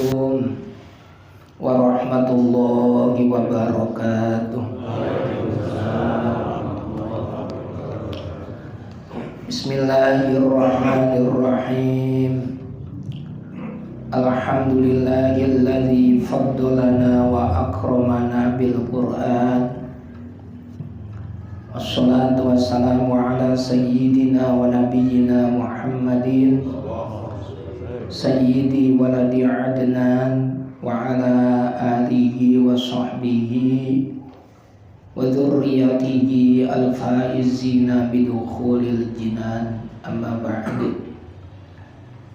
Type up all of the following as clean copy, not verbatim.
Assalamualaikum warahmatullahi wabarakatuh. Bismillahirrahmanirrahim. Alhamdulillahilladzi faddalana wa akramana bil Qur'an. Wassalatu wassalamu ala sayyidina wa nabiyyina Muhammadin sayyidi waladi Adnan wa ala alihi wa sahbihi wa dzurriyyatihi al-faizina bidukhulil jinan, amma ba'du.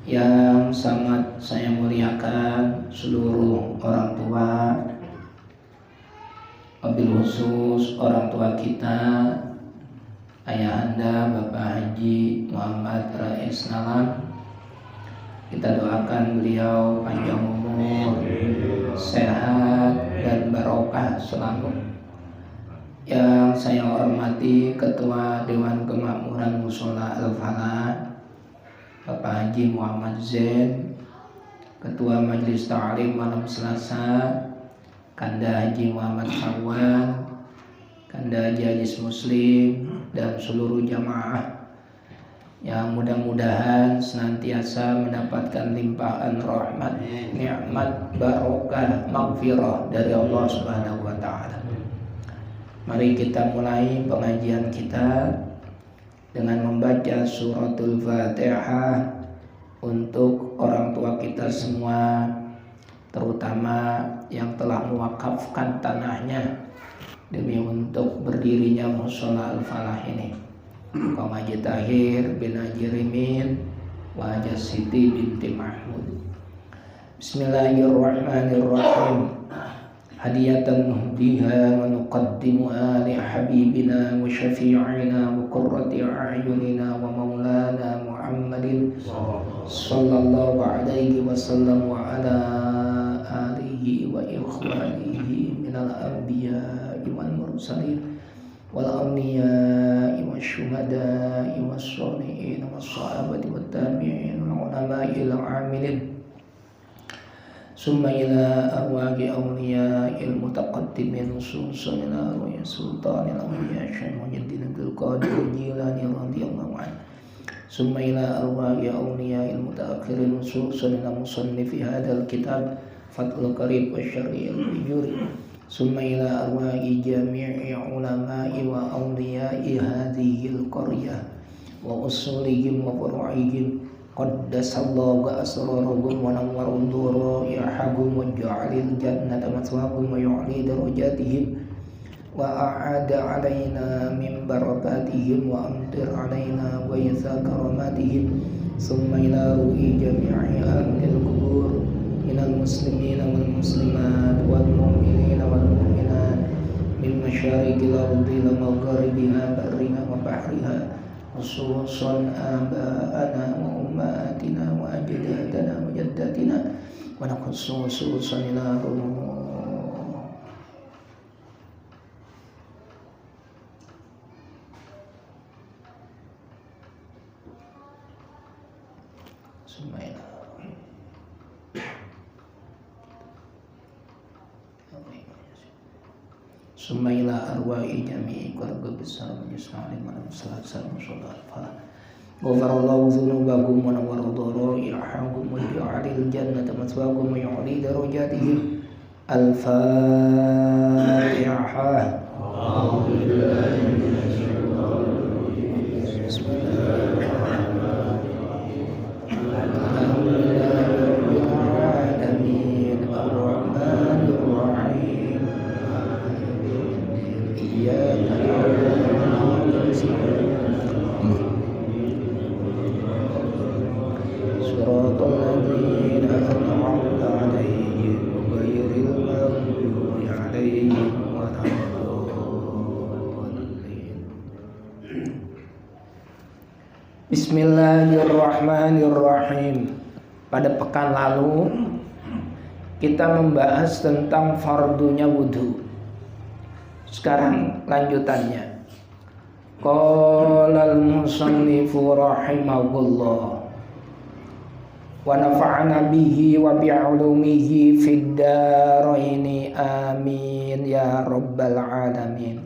Yang sangat saya muliakan seluruh orang tua, wabil khusus orang tua kita, Ayahanda Bapak Haji Muhammad Rais Nalam. Kita doakan beliau panjang umur, sehat dan barokah selalu. Yang saya hormati Ketua Dewan Kemakmuran Mushola Al-Falah Bapak Haji Muhammad Zain, Ketua Majelis Ta'lim Malam Selasa Kanda Haji Muhammad Sawan, Kanda Haji Hadis Muslim, dan seluruh jamaah yang mudah-mudahan senantiasa mendapatkan limpahan rahmat, nikmat, barokah, maghfirah dari Allah Subhanahu wa taala. Mari kita mulai pengajian kita dengan membaca suratul Fatihah untuk orang tua kita semua, terutama yang telah mewakafkan tanahnya demi untuk berdirinya Mushola Al-Falah ini. Kang Haji Tahir bin Haji Rimin wa Hajah Siti binti Mahmud. Bismillahirrahmanirrahim. Hadiyatan nuhdiha wa nuqaddimuha li habibina wa syafi'ina wa qurrati a'yunina wa maulana Muhammadin sallallahu alaihi wasallam wa ala alihi wa ikhwanihi minal anbiya'i wal mursalin wal awliya'i wasyuhada'i wassalihin wassahabati wattabi'in wal ulama'il amilin summa ila arwahi awliya'il mutaqaddimin khususan ila arwahi sultanil awliya Syekh Muhyiddin Abdul Qadir Jilani radhiyallahu anhu summa ila arwahi awliya'il mutaakhirin khususan ila musannifi hadzal kitab Fathul Qarib wa Syar'il Ujuri summa ila arwahi jami'i ulama'i wa awliya'i hadhil qaryah wa usulihim wa furu'ihim qaddasallahu asrarahum wa nawwara dhurriyahum wa ja'alil jannata mathwahum wa yu'li darajatihim wa a'ada 'alaina min barakatihim wa amtir 'alaina wa yasa karamatihim summa ila ruhi jami'i ahlil qubur minal muslimina wal muslimat wal mu'minina wal mu'minat min masyariqil ardi ila magharibiha barriha wa bahriha khususan aba'ana wa ummatina wa ajdadana wa jaddatina wa khususan ila Sumaila arwa'i jami'i keluarga besar Majelis Ta'lim Malam Selasa Mushola Al-Falah. Ghafarallahu dzunubahum wa nawwara dhurriyyahum wa ja'alil jannata mathwahum wa yu'li darajatihim. Al-Fatihah. Bismillahirrahmanirrahim. Pada pekan lalu kita membahas tentang fardunya wudhu. Sekarang lanjutannya. Qala al-musannifu rahimahullah wa nafa'ana bihi wa bi'ulumihi fid dharaini amin ya rabbal alamin.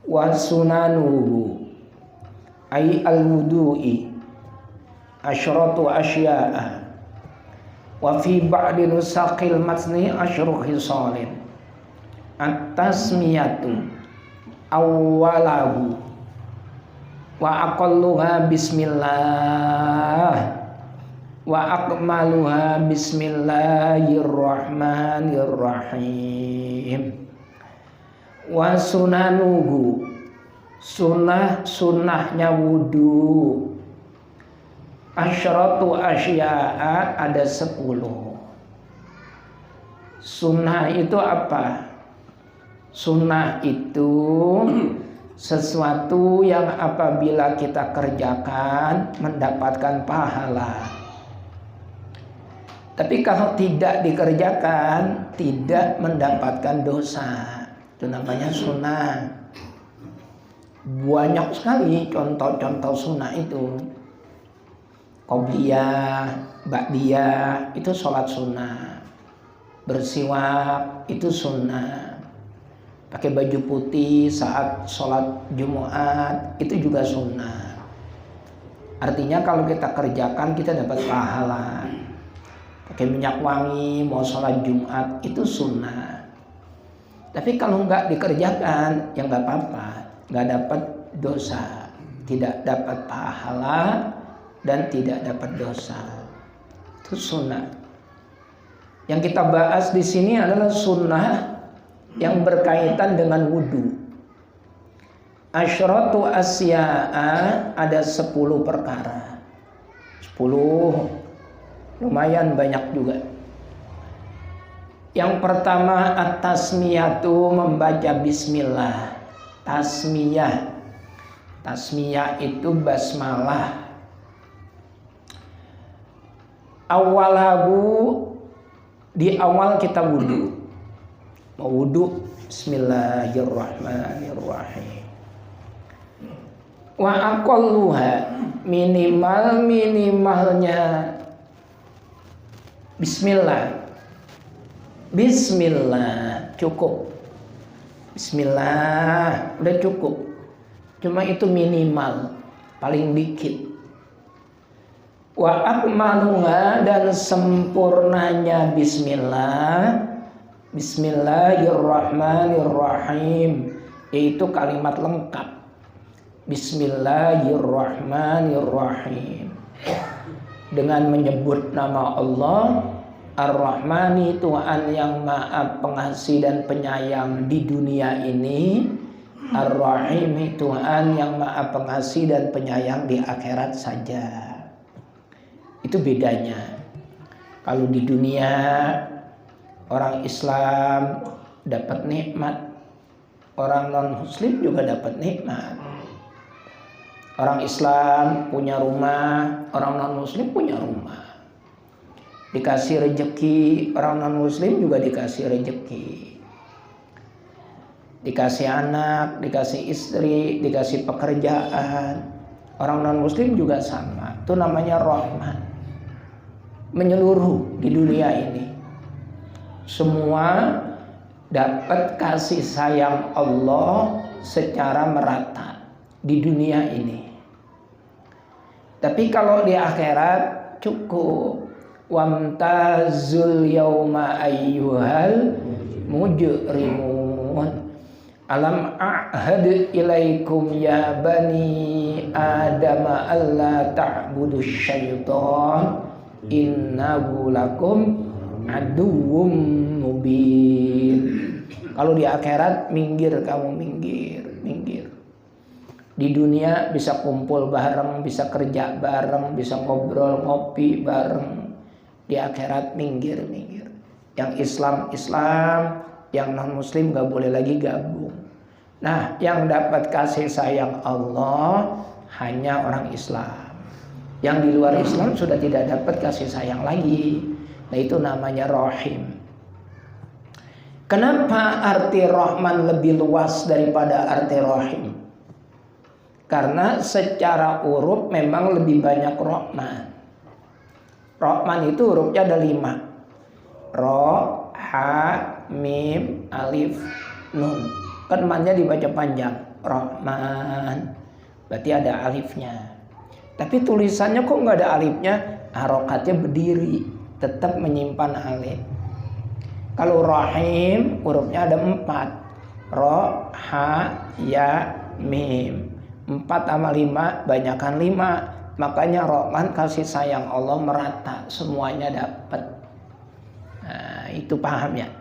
Wa sunanuhu ay al-wudu'i asyratu asya'a wa fi ba'di nusaqil matni asyru khisalin at-tasmiyatu awwalahu wa aqalluha bismillah wa akmaluha bismillahirrahmanirrahim. Wa sunanuhu sunnahnya wudu asyratu asya'a ada 10. Sunnah itu apa? Sunnah itu sesuatu yang apabila kita kerjakan mendapatkan pahala. Tapi kalau tidak dikerjakan tidak mendapatkan dosa. Itu namanya sunnah. Banyak sekali contoh-contoh sunnah itu. Qobliyah, ba'diyah itu sholat sunnah. Bersiwak itu sunnah. Pakai baju putih saat sholat Jumat itu juga sunnah. Artinya kalau kita kerjakan kita dapat pahala. Pakai minyak wangi mau sholat Jumat itu sunnah. Tapi kalau nggak dikerjakan ya nggak apa-apa, nggak dapat dosa, tidak dapat pahala dan tidak dapat dosa. Itu sunnah. Yang kita bahas di sini adalah sunnah yang berkaitan dengan wudu. Asyratu asya'a ada 10 perkara. 10 lumayan banyak juga. Yang pertama at-tasmiyatu membaca bismillah. Tasmiyah itu basmalah. Awalahu di awal kita wudu. Mau wudu bismillahirrahmanirrahim. Wa aqalluha minimalnya bismillah cukup. Bismillah udah cukup. Cuma itu minimal, paling dikit. Wa akmaluha dan sempurnanya bismillahirrahmanirrahim, yaitu kalimat lengkap. Bismillahirrahmanirrahim. Dengan menyebut nama Allah Ar-Rahmani, Tuhan yang Maha Pengasih dan Penyayang di dunia ini, Ar-Rahim, Tuhan yang Maha Pengasih dan Penyayang di akhirat saja. Itu bedanya. Kalau di dunia orang Islam dapat nikmat, orang non-Muslim juga dapat nikmat. Orang Islam punya rumah, orang non-Muslim punya rumah. Dikasih rezeki, orang non-Muslim juga dikasih rezeki. Dikasih anak, dikasih istri, dikasih pekerjaan. Orang non-Muslim juga sama. Itu namanya rahmat. Menyeluruh di dunia ini. Semua dapat kasih sayang Allah secara merata di dunia ini. Tapi kalau di akhirat cukup. Wamtazul yauma ayyuhal mujrimun. Alam a'had ilaikum ya bani Adam alla ta'budu syaitan innahu lakum aduwwum mubin. Kalau di akhirat minggir kamu, minggir. Di dunia bisa kumpul bareng, bisa kerja bareng, bisa ngobrol ngopi bareng. Di akhirat minggir. Yang Islam, yang non Muslim gak boleh lagi gabung. Nah, yang dapat kasih sayang Allah hanya orang Islam. Yang di luar Islam sudah tidak dapat kasih sayang lagi. Nah, itu namanya Rahim. Kenapa arti Rahman lebih luas daripada arti Rahim? Karena secara urut memang lebih banyak Rahman. Rahman itu hurufnya ada 5. Ro, ha, mim, alif, nun. Kan mannya dibaca panjang. Rahman. Berarti ada alifnya. Tapi tulisannya kok nggak ada alifnya? Harokatnya berdiri, tetap menyimpan alif. Kalau Rahim hurufnya ada 4. Ro, ha, ya, mim. 4 sama 5 banyakan 5. Makanya Rahman kasih sayang Allah merata, semuanya dapat. Nah, itu paham ya.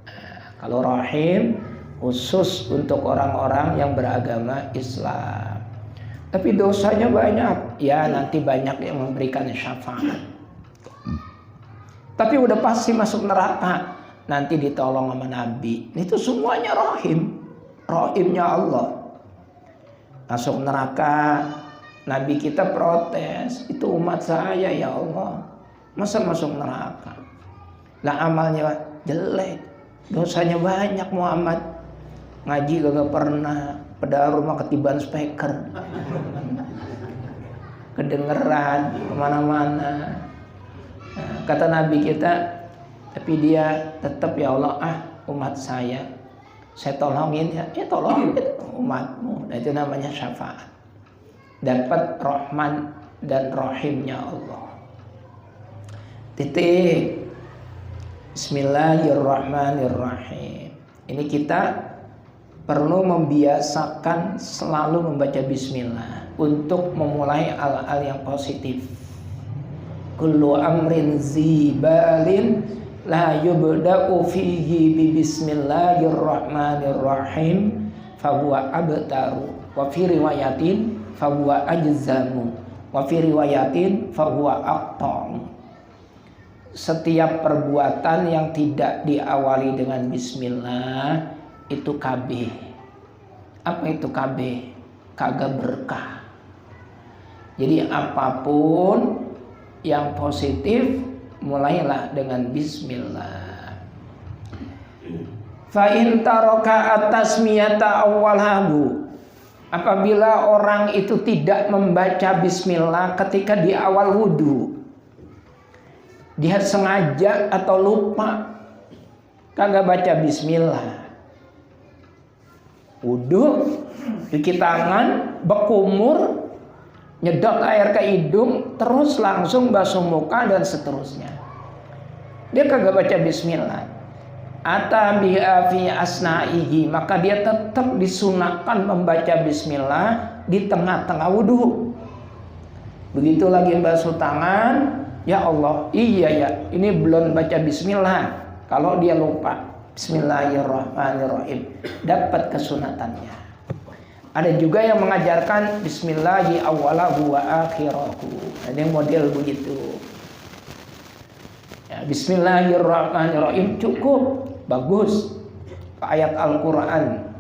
Nah, kalau Rahim khusus untuk orang-orang yang beragama Islam. Tapi dosanya banyak. Ya nanti banyak yang memberikan syafaat. Tapi udah pasti masuk neraka. Nanti ditolong sama Nabi. Itu semuanya Rahim. Rahimnya Allah. Masuk neraka. Nabi kita protes. Itu umat saya ya Allah. Masa masuk neraka? Lah amalnya jelek. Dosanya banyak Muhammad. Ngaji gak pernah. Padahal rumah ketiban speaker. Kedengeran kemana-mana. Nah, kata Nabi kita, tapi dia tetap ya Allah, umat saya tolongin ya. Ya tolongin umatmu. Nah, itu namanya syafaat. Dapat Rahman dan Rahimnya Allah. Titik. Bismillahirrahmanirrahim. Ini kita perlu membiasakan selalu membaca bismillah untuk memulai hal-hal yang positif. Kullu amrin zibalin la yubda'u fihi bi bismillahirrahmanirrahim fahuwa abtaru wa fi riwayatin fahuwa ajzamu wa fi riwayatin fahuwa aqtam. Setiap perbuatan yang tidak diawali dengan bismillah itu KB. Apa itu KB? Kagak berkah. Jadi apapun yang positif mulailah dengan bismillah. Fa in taraka at-tasmiyata awwalahu. Apabila orang itu tidak membaca bismillah ketika di awal wudu. Dia sengaja atau lupa kagak baca bismillah. Wudu, cuci tangan, berkumur, nyedot air ke hidung, terus langsung basuh muka dan seterusnya. Dia kagak baca bismillah. Ata biha fi asna'ihi, maka dia tetap disunahkan membaca bismillah di tengah-tengah wudu. Begitu lagi basuh tangan, ya Allah, iya ya, ini belum baca bismillah. Kalau dia lupa Bismillahirrahmanirrahim, dapat kesunatannya. Ada juga yang mengajarkan Bismillahi awwalahu wa akhirahu. Ada yang model begitu. Ya, Bismillahirrahmanirrahim cukup, bagus. Ayat Al-Quran.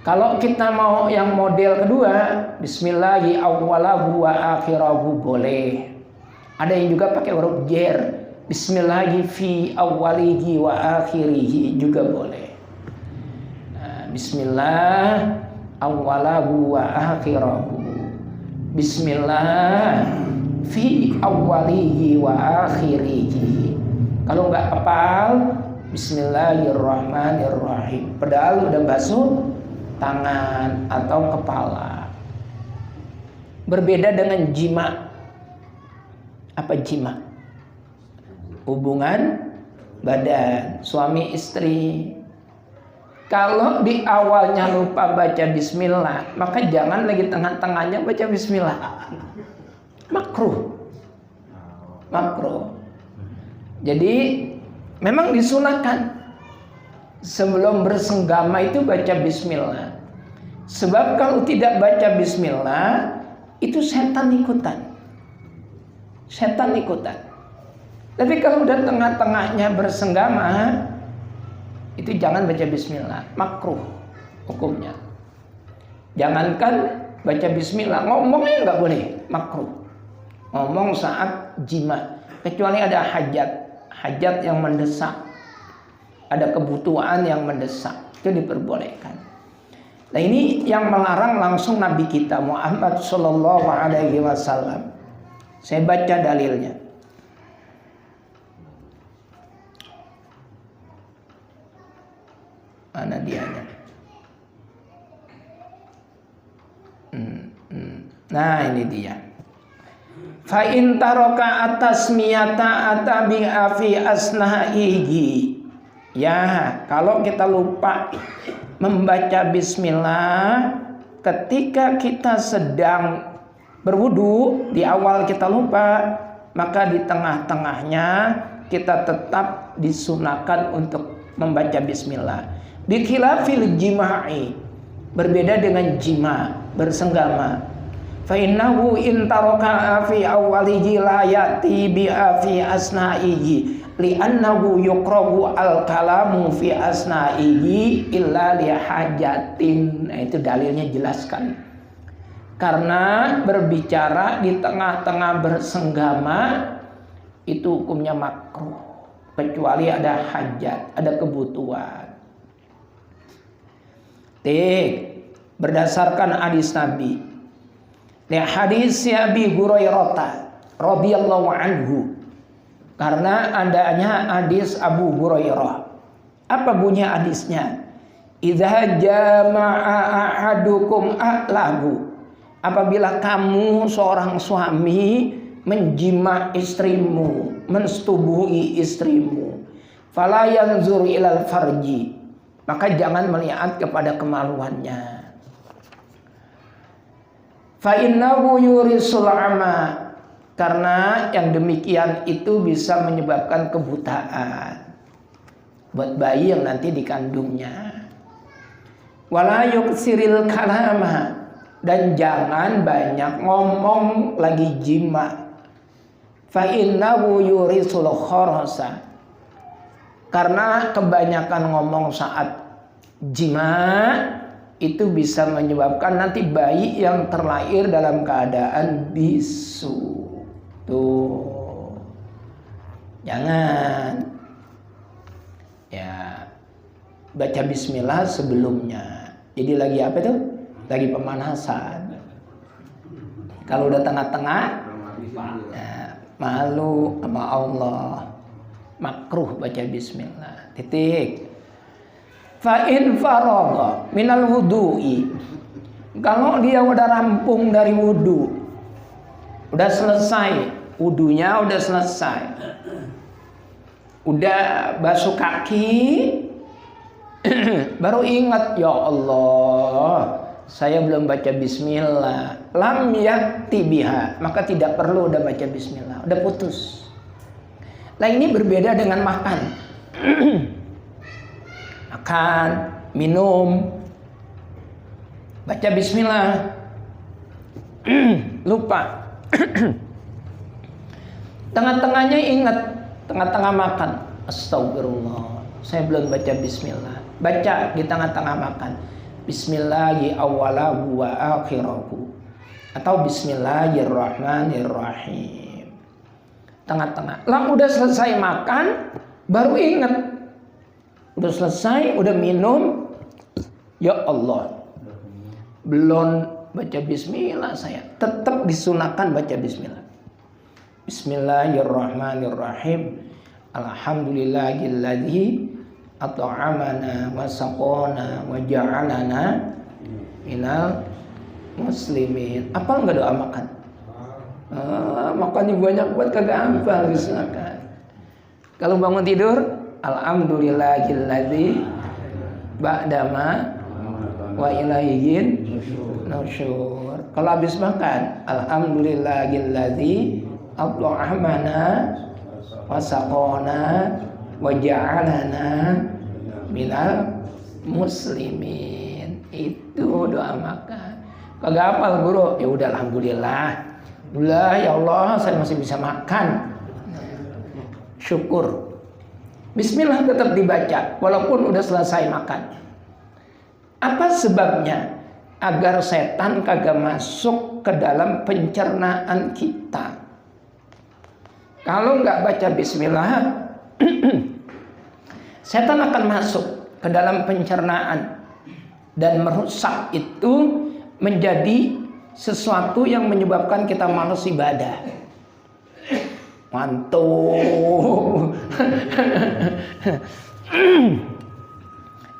Kalau kita mau yang model kedua, Bismillahi awwalahu wa akhirahu boleh. Ada yang juga pakai huruf jer. Bismillahi fi awwalihi wa akhirihi juga boleh. Nah, Bismillah awwalahu wa akhirahu. Bismillah fi awwalihi wa akhirihi. Kalau nggak hafal Bismillahirrahmanirrahim. Padahal udah basuh tangan atau kepala. Berbeda dengan jima. Apa jima? Hubungan badan suami istri. Kalau di awalnya lupa baca bismillah, maka jangan lagi tengah-tengahnya baca bismillah. Makruh. Makruh. Jadi memang disunahkan sebelum bersenggama itu baca bismillah. Sebab kalau tidak baca bismillah, itu setan ikutan. Setan ikutan. Tapi kalau udah tengah-tengahnya bersenggama, itu jangan baca bismillah, makruh hukumnya. Jangankan baca bismillah, ngomongnya nggak boleh, makruh. Ngomong saat jima, kecuali ada hajat yang mendesak, ada kebutuhan yang mendesak, itu diperbolehkan. Nah ini yang melarang langsung Nabi kita Muhammad Sallallahu Alaihi Wasallam. Saya baca dalilnya. Mana dianya? Nah, ini dia. Fa in taraka atasmiyata atabi'a fi asna'ihi. Ya, kalau kita lupa membaca bismillah ketika kita sedang berwudu, di awal kita lupa, maka di tengah-tengahnya kita tetap disunahkan untuk membaca bismillah. Bi khilafil jima'i, berbeda dengan jima, bersenggama. Fa innahu in taraka fi awwalihi la yati bi fi asna'ihi li'annahu yukrahu al-kalamu fi asna'ihi illa li hajatin. Nah, itu dalilnya jelaskan. Karena berbicara di tengah-tengah bersenggama itu hukumnya makruh kecuali ada hajat, ada kebutuhan. Berdasarkan hadis Nabi. Hadis Abi Hurairah radhiyallahu anhu. Karena adanya hadis Abu Hurairah. Apa bunyi hadisnya? Idza jama'a ahadukum ahlahu. Apabila kamu seorang suami menjima istrimu, mensetubuhi istrimu, fala yanzur ilal farji, maka jangan melihat kepada kemaluannya. Fa innahu yurisul ama, karena yang demikian itu bisa menyebabkan kebutaan buat bayi yang nanti dikandungnya. Wala yuksiril kalama, dan jangan banyak ngomong lagi jima. Fa innahu yurisul khorosa, karena kebanyakan ngomong saat jima itu bisa menyebabkan nanti bayi yang terlahir dalam keadaan bisu. Tuh, jangan ya baca bismillah sebelumnya. Jadi lagi apa tuh? Lagi pemanasan. Kalau udah tengah-tengah, ya, malu sama Allah, makruh baca bismillah. Titik. Fa in faragha minal wudu'i, kalau dia udah rampung dari wudu, udah selesai wudunya, udah selesai, udah basuh kaki, baru ingat, ya Allah, saya belum baca bismillah, lam yakti biha, maka tidak perlu udah baca bismillah, udah putus. Nah, ini berbeda dengan makan. Makan, minum, baca bismillah, lupa. Tengah-tengahnya ingat, tengah-tengah makan, astagfirullah, saya belum baca bismillah. Baca di tengah-tengah makan, bismillahi awwalahu wa akhirahu, atau bismillahirrahmanirrahim. Tengah-tengah, lah udah selesai makan, baru ingat. Udah selesai, udah minum, ya Allah, belum baca bismillah saya. Tetap disunahkan baca bismillah. Bismillahirrahmanirrahim. Alhamdulillahilladzi at'amana wa saqana wa ja'alana minal muslimin. Apa enggak doa makan? Makannya banyak buat kagak hafal, silakan. Kalau bangun tidur, alhamdulillahilladzi ba'dama wa ilaihin nusyur. Kalau habis makan, alhamdulillahilladzi at'amana wa saqana wa ja'alana minal muslimin. Itu doa makan. Kagak hafal guru, ya udah alhamdulillah. Alhamdulillah ya Allah, saya masih bisa makan. Syukur. Bismillah tetap dibaca walaupun udah selesai makan. Apa sebabnya? Agar setan kagak masuk ke dalam pencernaan kita. Kalau nggak baca bismillah, setan akan masuk ke dalam pencernaan dan merusak itu, menjadi sesuatu yang menyebabkan kita malas ibadah. Mantul.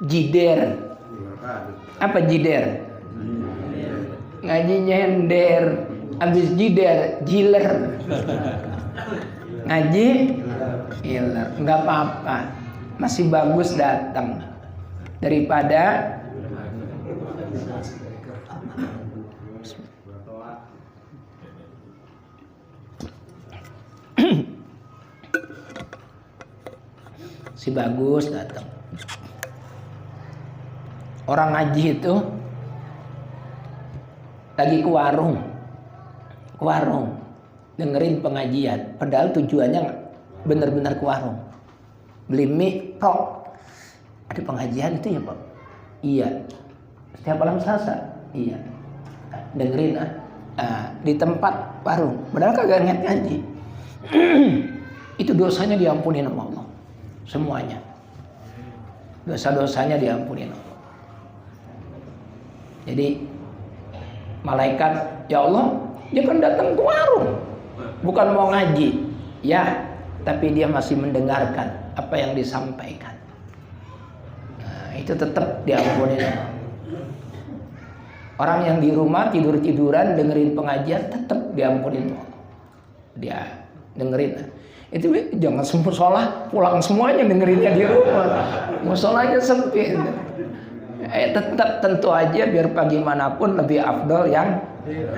Jider. Apa jider? Ngaji nyender. Habis jider, jiler. Ngaji giler. Enggak apa-apa. Masih bagus datang daripada si bagus datang. Orang ngaji itu lagi ke warung dengerin pengajian, padahal tujuannya benar-benar ke warung beli mie. Kok ada pengajian itu ya Pak? Iya. Setiap malam Selasa? Iya. Dengerin di tempat warung, padahal kagak ingat ngaji. Itu dosanya diampuni sama Allah. Semuanya. Dosa-dosanya diampuni Allah. Jadi malaikat, ya Allah, dia kan datang ke warung, bukan mau ngaji, ya, tapi dia masih mendengarkan apa yang disampaikan. Nah, itu tetap diampuni Allah. Orang yang di rumah tidur-tiduran dengerin pengajian tetap diampuni Allah. Dia dengerin. Itu jangan semua sholat pulang semuanya dengerinnya di rumah. Musholanya sempit. Tetap tentu aja biar bagaimanapun lebih afdol yang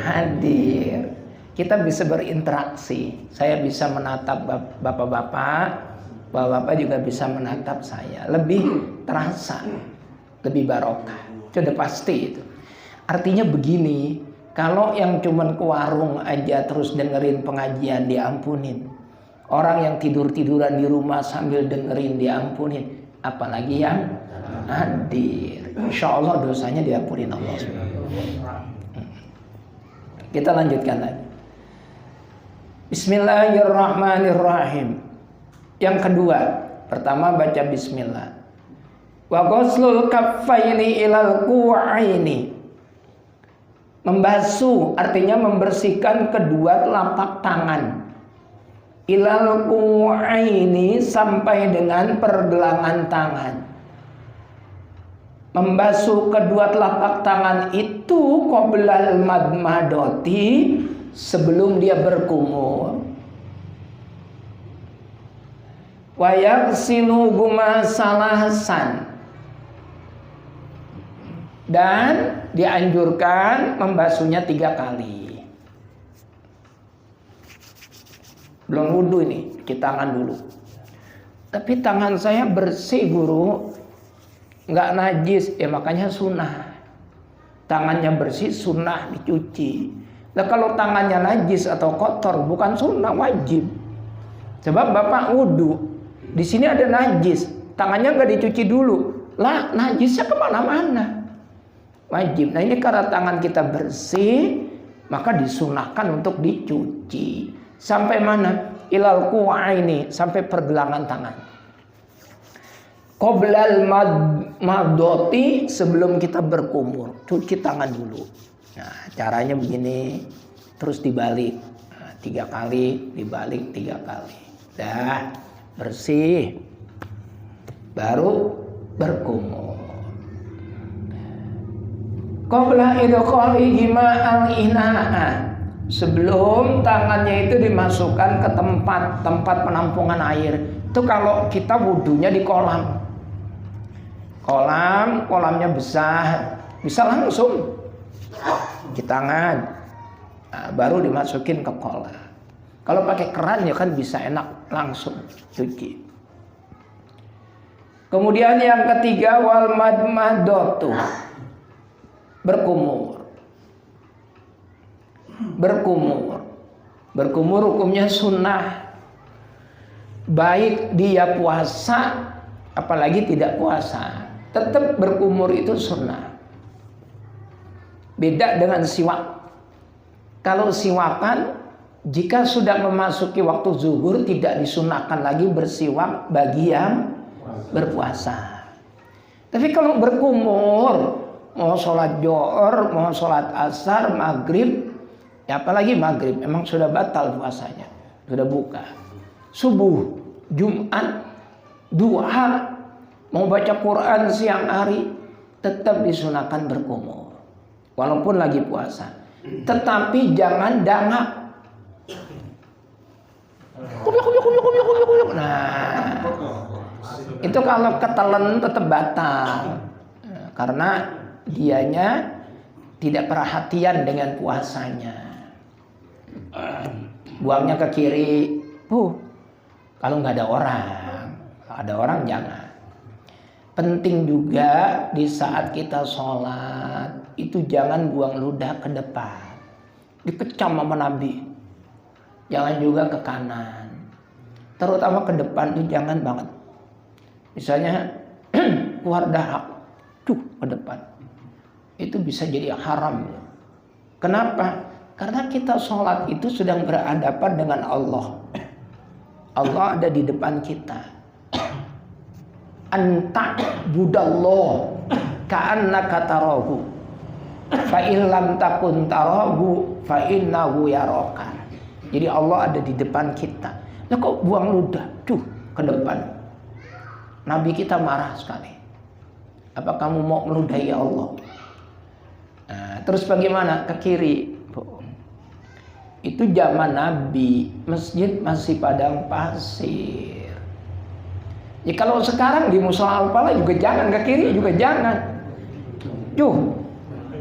hadir. Kita bisa berinteraksi. Saya bisa menatap bapak-bapak, bapak-bapak juga bisa menatap saya. Lebih terasa, lebih barokah. Itu udah pasti itu. Artinya begini, kalau yang cuman ke warung aja terus dengerin pengajian diampunin. Orang yang tidur-tiduran di rumah sambil dengerin diampunin, apalagi yang hadir. Insya Allah dosanya diampunin Allah. Kita lanjutkan lagi. Bismillahirrahmanirrahim. Yang kedua, pertama baca bismillah. Wa ghuslul kaffaini ilal ku'aini. Membasuh artinya membersihkan kedua telapak tangan. Ilal ku'aini sampai dengan pergelangan tangan. Membasuh kedua telapak tangan itu qoblal madmadoti, sebelum dia berkumur. Wa yaghsilu huma salasan. Dan dianjurkan membasuhnya 3 kali. Belum wudhu ini, cuci tangan dulu. Tapi tangan saya bersih guru, nggak najis, ya makanya sunnah. Tangannya bersih, sunnah dicuci. Nah kalau tangannya najis atau kotor, bukan sunnah, wajib. Sebab bapak wudhu, di sini ada najis, tangannya nggak dicuci dulu, lah najisnya kemana-mana. Wajib. Nah ini karena tangan kita bersih, maka disunahkan untuk dicuci. Sampai mana? Ilal ku'aini, sampai pergelangan tangan. Qoblal madoti, sebelum kita berkumur, cuci tangan dulu. Nah, caranya begini, terus dibalik. Nah, 3 kali, dibalik 3 kali. Dah, bersih. Baru berkumur. Qabla idkhalihi ma'al ina'a. Sebelum tangannya itu dimasukkan ke tempat penampungan air. Itu kalau kita wudhunya di kolam. Kolamnya besar, bisa langsung cuci tangan. Nah, baru dimasukin ke kolam. Kalau pakai keran ya kan bisa enak langsung cuci. Kemudian yang ketiga wal madmadatu, berkumur. Berkumur hukumnya sunnah. Baik dia puasa apalagi tidak puasa, tetap berkumur itu sunnah. Beda dengan siwak. Kalau siwakan, jika sudah memasuki waktu zuhur tidak disunahkan lagi bersiwak bagi yang berpuasa. Tapi kalau berkumur, mau sholat johor, mau sholat asar, maghrib, ya apalagi maghrib, memang sudah batal puasanya. sudah buka. Subuh, Jumat, duha, mau baca Quran siang hari, tetap disunahkan berkumur. Walaupun lagi puasa. Tetapi jangan dangak. Kuyuk. Nah, itu kalau ketelen tetap batal. Karena dianya tidak perhatian dengan puasanya. Buangnya ke kiri. Kalau nggak ada orang. Kalau ada orang jangan. Penting juga di saat kita sholat itu jangan buang ludah ke depan. Dikecam sama Nabi. Jangan juga ke kanan. Terutama ke depan itu jangan banget. Misalnya keluar dahak ke depan. Itu bisa jadi haram. Kenapa? Karena kita sholat itu sedang berhadapan dengan Allah. Allah ada di depan kita. Anta budallah ka'annaka tarahu fa in lam takun tarahu fa innahu yaraka. Jadi Allah ada di depan kita. Lah kok buang ludah ke depan? Nabi kita marah sekali. Apa kamu mau meludahi Allah? Nah, terus bagaimana? Ke kiri. Itu zaman Nabi, masjid masih padang pasir. Ya kalau sekarang di musola Al-Falah juga jangan, ke kiri juga jangan.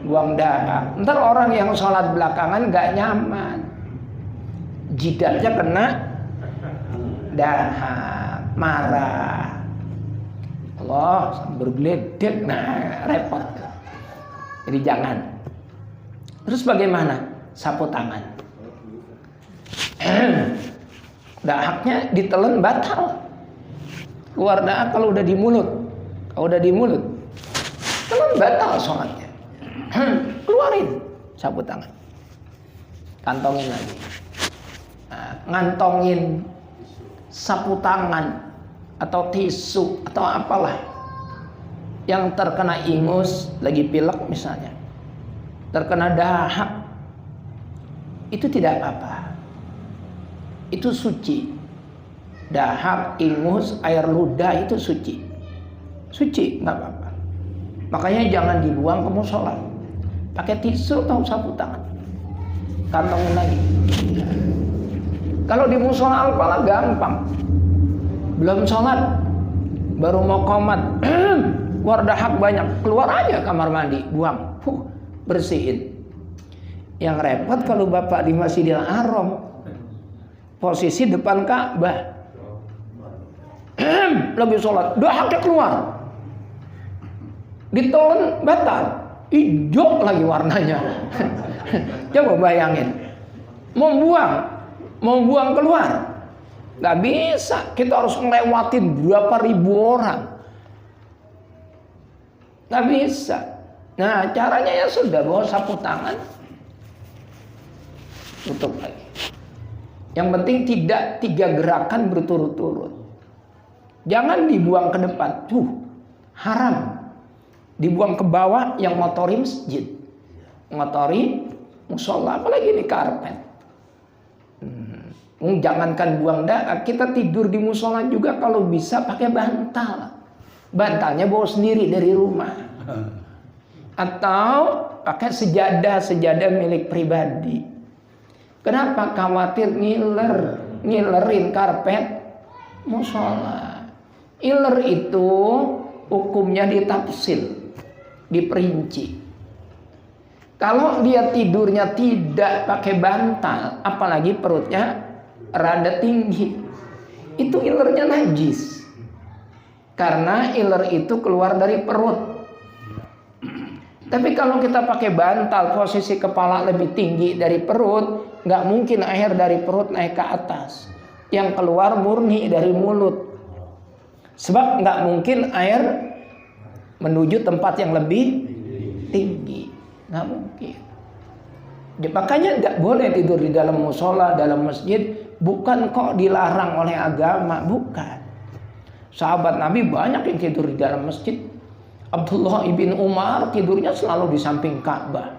Buang dahak. Ntar orang yang sholat belakangan gak nyaman. Jidatnya kena dahak, marah. Allah bergeledek, nah repot. Jadi jangan. Terus bagaimana? Sapu tangan. Dahaknya ditelan batal. Keluar dahak kalau udah di mulut. Telan batal sholatnya. Keluarin sapu tangan. Kantongin lagi. Nah, ngantongin sapu tangan atau tisu atau apalah yang terkena ingus, lagi pilek misalnya, terkena dahak, itu tidak apa-apa. Itu suci. Dahak, ingus, air ludah itu suci. Suci, nggak apa-apa. Makanya jangan dibuang ke musola. Pakai tisu atau sapu tangan. Kantongin lagi. Kalau di musola Al-Falah gampang. Belum sholat, baru mau qomat, keluar dahak banyak, keluar aja kamar mandi, buang, bersihin. Yang repot kalau bapak di Masjidil Haram, posisi depan Ka'bah. Lebih sholat, dahaknya keluar, ditelan batal, hijau lagi warnanya. Coba bayangin, mau buang keluar, nggak bisa, kita harus ngelewatin berapa ribu orang, nggak bisa. Nah caranya ya sudah, bawa sapu tangan, tutup lagi. Yang penting tidak 3 gerakan berturut-turut. Jangan dibuang ke depan, haram. Dibuang ke bawah yang ngotori masjid, ngotori musola, apalagi di karpet. Jangankan buang dahak, kita tidur di musola juga kalau bisa pakai bantal. Bantalnya bawa sendiri dari rumah. Atau pakai sejadah milik pribadi. Kenapa? Khawatir ngilerin karpet musola. Iler itu hukumnya ditafsir, diperinci. Kalau dia tidurnya tidak pakai bantal, apalagi perutnya rada tinggi, itu ilernya najis. Karena iler itu keluar dari perut. Tapi kalau kita pakai bantal, posisi kepala lebih tinggi dari perut, nggak mungkin air dari perut naik ke atas. Yang keluar murni dari mulut. Sebab nggak mungkin air menuju tempat yang lebih tinggi, nggak mungkin. Makanya nggak boleh tidur di dalam musola, dalam masjid. Bukan kok dilarang oleh agama, bukan. Sahabat Nabi banyak yang tidur di dalam masjid. Abdullah ibn Umar tidurnya selalu di samping Ka'bah.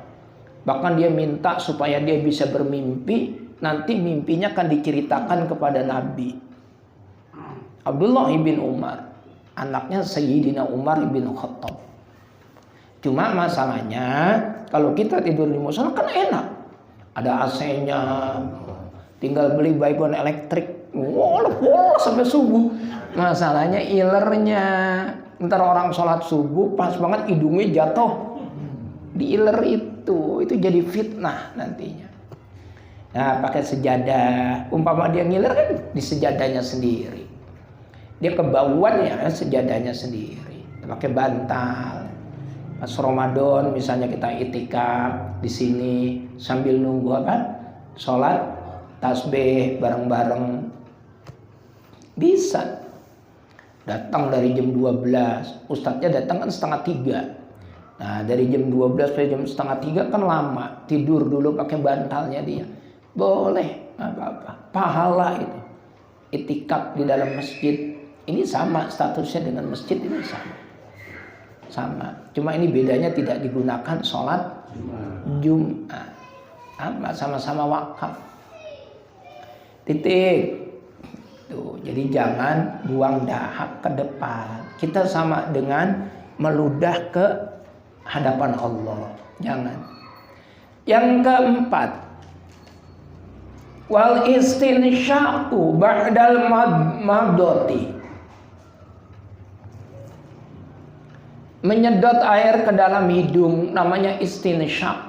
Bahkan dia minta supaya dia bisa bermimpi nanti mimpinya akan diceritakan kepada Nabi. Abdullah bin Umar, anaknya Sayyidina Umar bin Khattab. Cuma masalahnya kalau kita tidur di musola kan enak, ada AC-nya, tinggal beli baygon elektrik, wah sampai subuh. Masalahnya ilernya, ntar orang sholat subuh pas banget hidungnya jatuh di iler itu jadi fitnah nantinya. Nah, pakai sejadah, umpama dia ngiler kan di sejadahnya sendiri, dia kebauan ya sejadahnya sendiri, pakai bantal. Pas Ramadan misalnya kita itikaf di sini sambil nunggu sholat tasbih bareng-bareng, bisa. Datang dari jam 12, ustadznya datang kan 2:30. Nah, dari jam 12 sampai jam 2:30 kan lama. Tidur dulu pakai bantalnya dia. Boleh, nggak apa-apa. Pahala itu. Itikaf di dalam masjid. Ini sama statusnya dengan masjid, ini sama. Cuma ini bedanya tidak digunakan sholat Jumat. Sama-sama wakaf. Titik. Tuh, jadi jangan buang dahak ke depan. Kita sama dengan meludah ke hadapan Allah. Jangan. Yang keempat, wal istinsyaqu ba'dal madoti. Menyedot air ke dalam hidung namanya istinsyaq.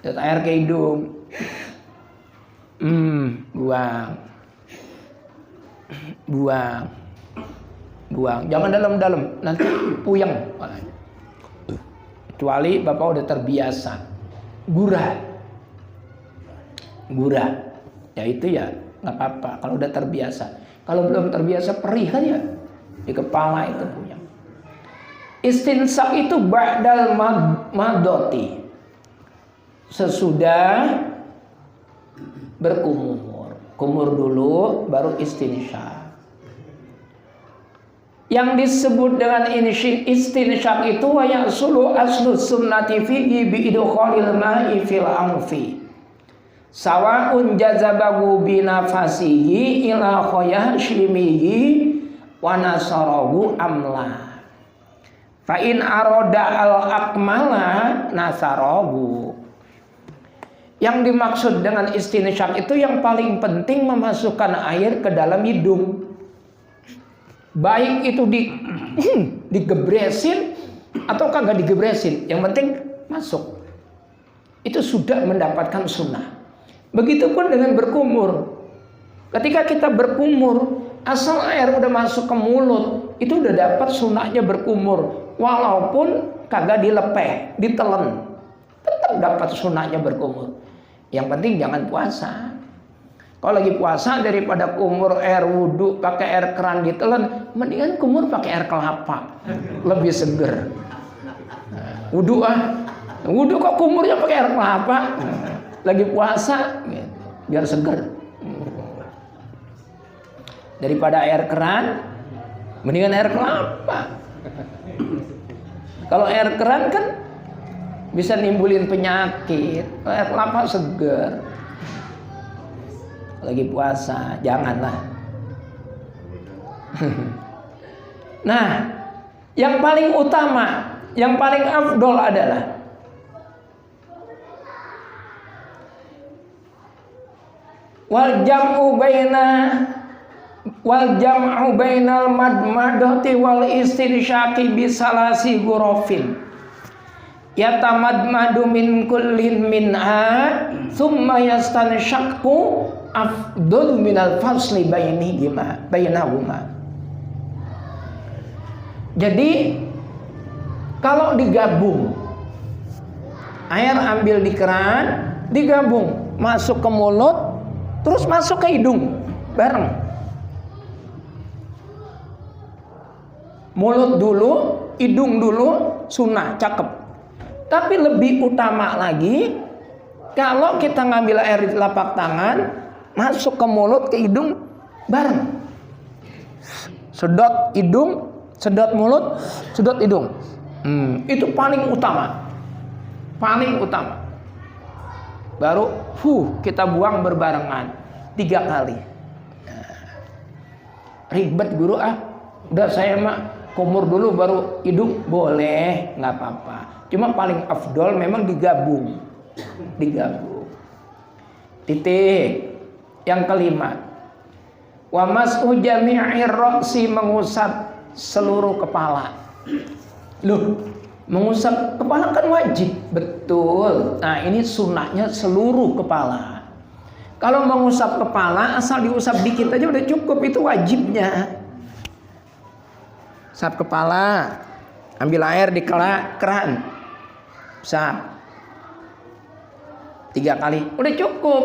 Sedot air ke hidung. Buang. Jangan dalam-dalam, nanti puyeng. Kecuali Bapak udah terbiasa. Gurah. Ya itu ya nggak apa-apa kalau udah terbiasa. Kalau belum terbiasa perih kan ya di kepala itu puyeng. Istinsak itu ba'dal madoti, sesudah berkumur. Kumur dulu baru istinsyak. Yang disebut dengan istinsyak itu wa yasulu aslu sunnati fihi bi idkhalil ma'i fil anfi. Sawa'un jazabahu bi nafasihi ila khayashimihi wa nasarahu amla. Fa in arada al akmala nasarahu. Yang dimaksud dengan istinsyak itu yang paling penting memasukkan air ke dalam hidung. Baik itu digebresin atau kagak digebresin, yang penting masuk. Itu sudah mendapatkan sunnah. Begitupun dengan berkumur. Ketika kita berkumur, asal air udah masuk ke mulut, itu udah dapat sunnahnya berkumur. Walaupun kagak dilepeh, ditelen, tetap dapat sunnahnya berkumur. Yang penting jangan puasa. Kalau lagi puasa daripada kumur air wudhu pakai air keran ditelan, mendingan kumur pakai air kelapa, lebih seger. Wudhu kok kumurnya pakai air kelapa? Lagi puasa, biar seger. Daripada air keran, mendingan air kelapa. Kalau air keran kan bisa nimbulin penyakit. Air kelapa seger. Lagi puasa, janganlah. Nah, yang paling utama, yang paling afdol adalah wal jam'u bainal madmadati wal istinsyaqi bisalasi ghurafin. Yatamadmadu min kullin minha thumma yastanshaqqu afdalu minal fasli bainahuma. Jadi kalau digabung, air ambil di keran, digabung, masuk ke mulut, terus masuk ke hidung bareng. Mulut dulu, hidung dulu, sunnah, cakep. Tapi lebih utama lagi, kalau kita ngambil air di telapak tangan, masuk ke mulut, ke hidung, bareng. Sedot hidung, sedot mulut, sedot hidung. Itu paling utama. Paling utama. Baru kita buang berbarengan 3 kali. Ribet guru udah saya mah kumur dulu baru hidung, boleh, nggak apa-apa. Cuma paling afdol memang digabung. Titik. Yang kelima, wa mas'u jami'ir ra'si, mengusap seluruh kepala. Loh, mengusap kepala kan wajib, betul. Nah, ini sunnahnya seluruh kepala. Kalau mengusap kepala asal diusap dikit aja udah cukup, itu wajibnya. Usap kepala, ambil air di keran, usap 3 kali, udah cukup.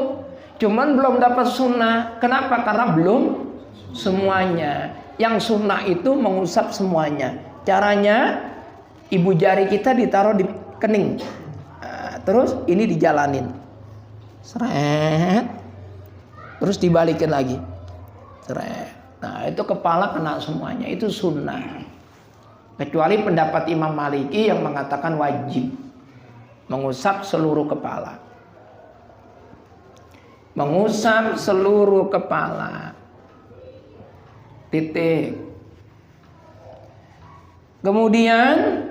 Cuman belum dapat sunnah. Kenapa? Karena belum semuanya. Yang sunnah itu mengusap semuanya. Caranya, ibu jari kita ditaruh di kening, terus ini dijalanin, seret, terus dibalikin lagi, seret. Nah, itu kepala kena semuanya, itu sunnah. Kecuali pendapat Imam Maliki yang mengatakan wajib mengusap seluruh kepala. Mengusap seluruh kepala. Titik. Kemudian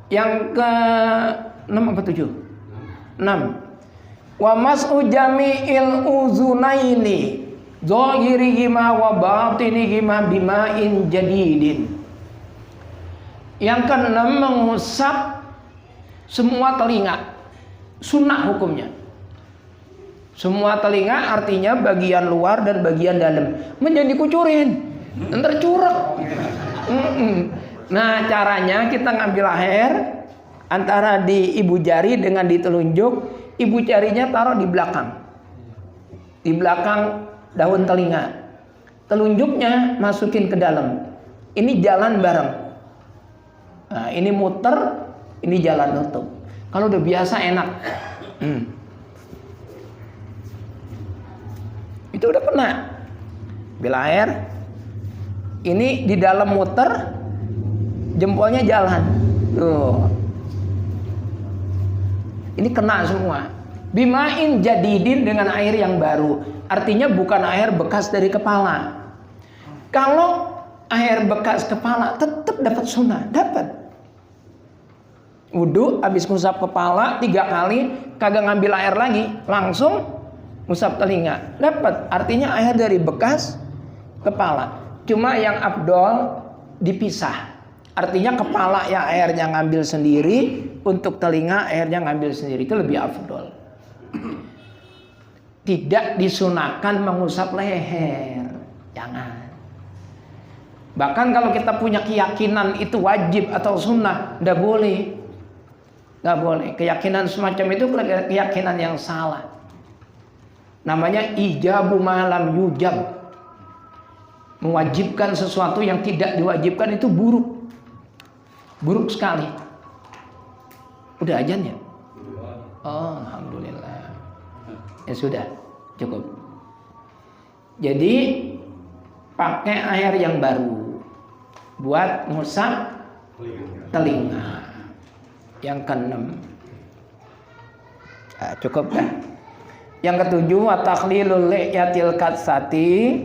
yang ke-6 apa 7? 6. Wa mas'u jami'il uzunaini zahirihima wa batinihima bima'in jadidin. Yang ke-6, mengusap semua telinga. Sunnah hukumnya. Semua telinga artinya bagian luar dan bagian dalam. Menjadi dikucurin, ntar curek. Nah, caranya kita ngambil air antara di ibu jari dengan di telunjuk. Ibu jarinya taruh di belakang. Di belakang daun telinga. Telunjuknya masukin ke dalam. Ini jalan bareng. Nah, ini muter, ini jalan nutup. Kalau udah biasa enak. Itu udah kena. Bila air, ini di dalam muter, jempolnya jalan. Tuh. Ini kena semua. Bima'in jadidin, dengan air yang baru. Artinya bukan air bekas dari kepala. Kalau air bekas kepala tetap dapat sunnah, dapat. Wudu habis ngusap kepala 3 kali, kagak ngambil air lagi, langsung ngusap telinga, dapat. Artinya air dari bekas kepala. Cuma yang afdol dipisah. Artinya kepala yang airnya ngambil sendiri, untuk telinga airnya ngambil sendiri, itu lebih afdol. Tidak disunahkan mengusap leher, jangan. Bahkan kalau kita punya keyakinan itu wajib atau sunnah, nggak boleh. Nggak boleh. Keyakinan semacam itu keyakinan yang salah. Namanya ijabu malam yujab. Mewajibkan sesuatu yang tidak diwajibkan itu buruk. Buruk sekali. Udah ajan ya? Oh, alhamdulillah. Ya sudah, cukup. Jadi pakai air yang baru buat ngusap telinga. Yang ke-6. Nah, cukup dah. Yang ke-7, wa takhlilul li'yatil katsati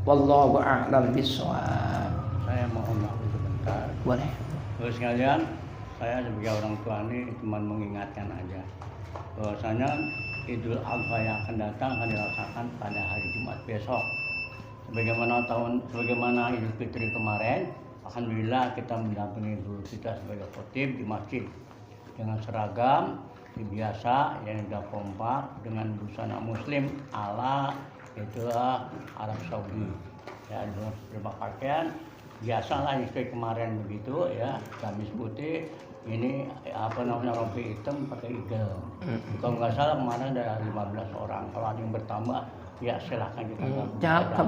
wallahu a'lam bishawab. Saya mohon maaf sebentar. Boleh. Terus sekalian, saya sebagai orang tua ini cuma mengingatkan aja bahwasanya Idul Adha yang akan datang akan dilaksanakan pada hari Jumat besok. Sebagaimana Idul Fitri kemarin, alhamdulillah kita mendampingi guru kita sebagai khotib di masjid dengan seragam biasa yang sudah kompak dengan busana muslim ala itulah Arab Saudi. Ya, berpakaian biasa lah seperti kemarin begitu ya, gamis putih, ini rompi hitam pakai igel. Kalau nggak salah kemarin ada 15 orang. Kalau ada yang bertambah ya silahkan kita. Cakep.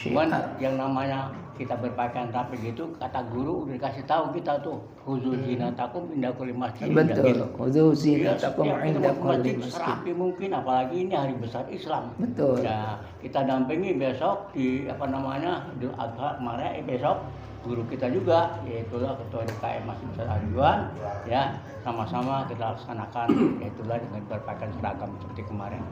Cuman yang namanya kita berpakaian rapi gitu, kata guru udah dikasih tahu kita tuh, khusus zinatakum inda kulli masjid. Betul. Khusus zinatakum inda kulli masjid. Serapi mungkin, apalagi ini hari besar Islam. Betul. Ya, kita dampingi besok di Idul Adha kemarin, besok guru kita juga, yaitulah Ketua DKM Masjid Besar Ajuan, ya sama-sama kita laksanakan, yaitulah dengan berpakaian seragam seperti kemarin.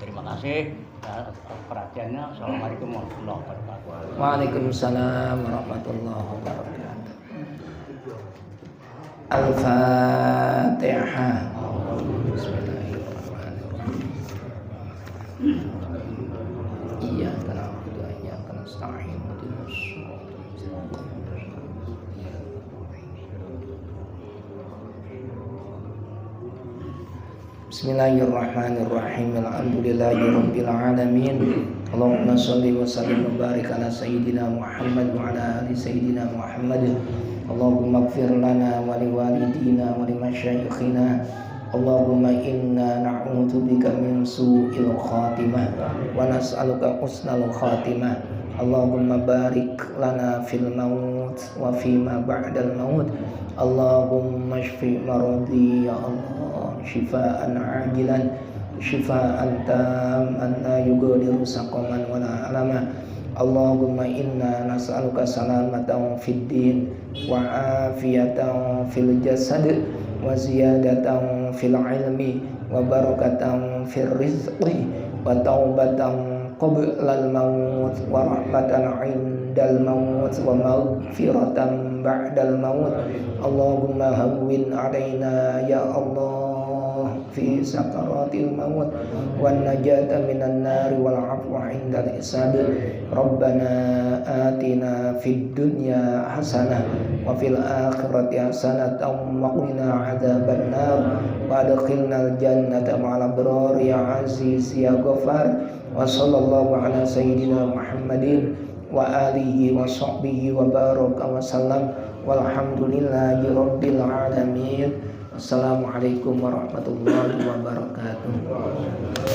Terima kasih atas perhatiannya. Assalamualaikum warahmatullahi wabarakatuh. Waalaikumsalam warahmatullahi wabarakatuh. Al-Fatihah. Bismillahirrahmanirrahim. Iyyaka na'budu wa iyyaka nasta'in. Ihdinas siratal mustaqim. Bismillahirrahmanirrahim. Alhamdulillahirabbil alamin. Allahumma shalli wa sallim wa barik ala sayyidina Muhammad wa ala ali sayyidina Muhammad. Allahumma ighfir lana wa liwalidina wa limasyayikhina. Allahumma inna na'udzubika min su'il khatimah wa nas'aluka husnal khatimah. Allahumma barik lana fil maut wa fima ba'dal maut. Allahumma shfi maradi ya Allah shifaan ajilan shifaan tamman la yughadiru saqaman wa la alama. Allahumma inna nas'aluka salamatan fid din wa afiyatan fil jasad wa ziyadatan fil ilmi wa barakatan fil rizqi wa taubatan qablal maut wa rahmatan indal maut wa maghfiratan ba'dal maut. Allahumma hawwin alaina ya Allah fi sakaratil maut wan najata minan nari wal afwa indal hisab. Rabbana atina fid dunya hasanah wa fil akhirati hasanatan wa qina adzaban nar wa adkhilnal jannata ma'al abrar ya aziz ya ghafar. Wa sallallahu ala sayyidina Muhammadin wa alihi wa sahbihi wa baraka wa sallam walhamdulillahi rabbil alamin. Assalamualaikum warahmatullahi wabarakatuh.